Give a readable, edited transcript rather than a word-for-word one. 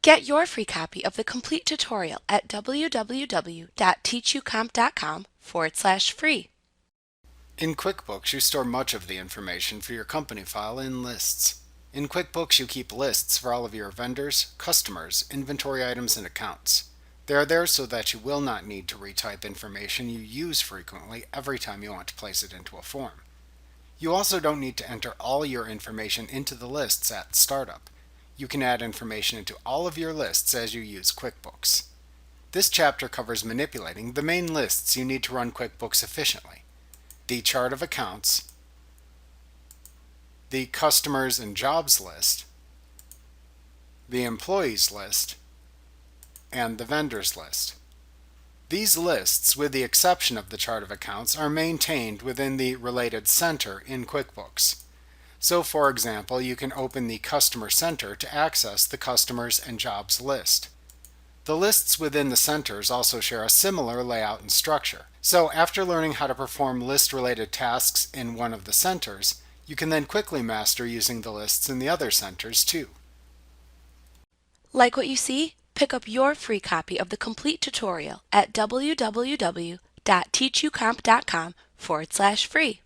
Get your free copy of the complete tutorial at www.teachucomp.com/free. In QuickBooks, you store much of the information for your company file in lists. In QuickBooks, you keep lists for all of your vendors, customers, inventory items, and accounts. They are there so that you will not need to retype information you use frequently every time you want to place it into a form. You also don't need to enter all your information into the lists at startup. You can add information into all of your lists as you use QuickBooks. This chapter covers manipulating the main lists you need to run QuickBooks efficiently: the chart of accounts, the customers and jobs list, the employees list, and the vendors list. These lists, with the exception of the chart of accounts, are maintained within the Related Center in QuickBooks. So, for example, you can open the Customer Center to access the Customers and Jobs list. The lists within the centers also share a similar layout and structure. So after learning how to perform list-related tasks in one of the centers, you can then quickly master using the lists in the other centers too. Like what you see? Pick up your free copy of the complete tutorial at www.teachucomp.com/free.